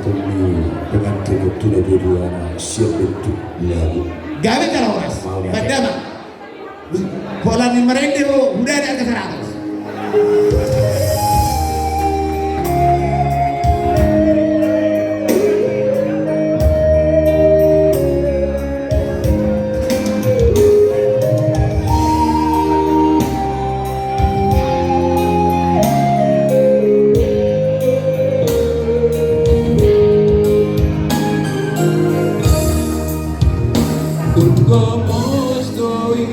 Tommy dengan kebetulan dua-duanya siap untuk lagu. Gawe kalau ras. Padama. Bola ni merende udah ada ke 100. Como estoy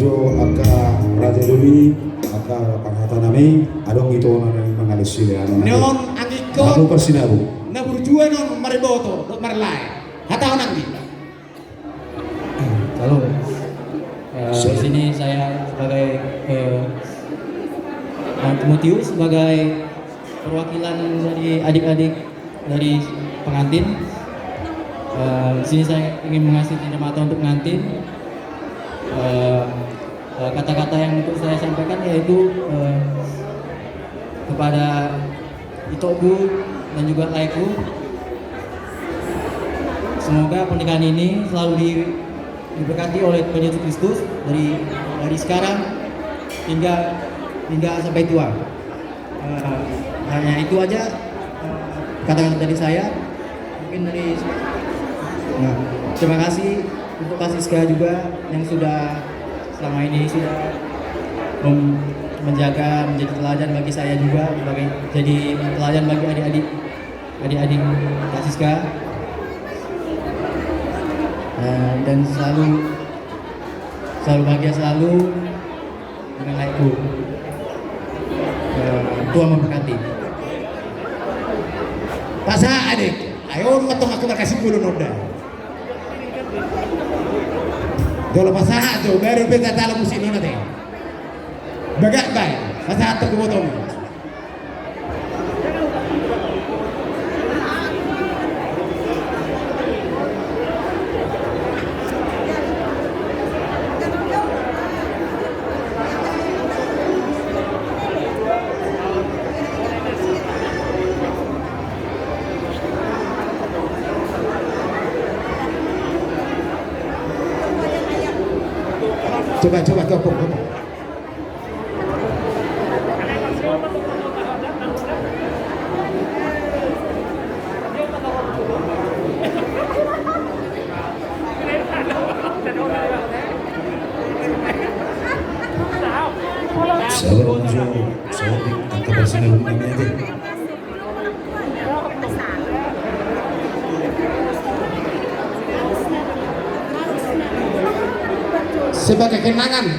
jo aka Raja Duli aka panghata nami adong itu nang mengalis sila Non ang Aku ikot persinabu. na burjua non mariboto dot marlay. Hataw nang di. Halo, di sini saya sebagai Timotius sebagai perwakilan dari adik-adik dari pengantin. Di sini saya ingin mengasih tanda mata untuk pengantin. Kata-kata yang untuk saya sampaikan yaitu kepada Itoku dan juga ayahku. Semoga pernikahan ini selalu diberkati oleh Tuhan Yesus Kristus dari sekarang hingga sampai tua. Hanya itu aja kata-kata dari saya. Mungkin dari terima kasih untuk Pak Siska juga yang sudah selama ini sudah menjadi teladan bagi saya juga, jadi teladan bagi adik-adik Pak Siska. Dan selalu bahagia selalu dengan ayahku. Tuhan memberkati. Pasa adik, ayo matong aku makasih bulu noda. Kalau pasaha tu baru kita tahu musik nona teh. Bagak bay, pasaha tu kubotong. Coba gabung. Sabar jo, sabar aka persinabu nami aja. Sebagai kenangan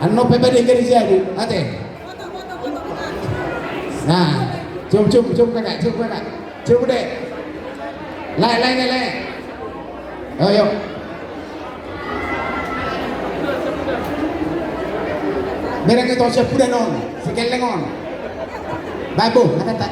ano pebade gereja di ate. Nah, cum kakak, cum deh. Lai. Ayo. Berang itu siap udah non, sekelengon. Babu, kata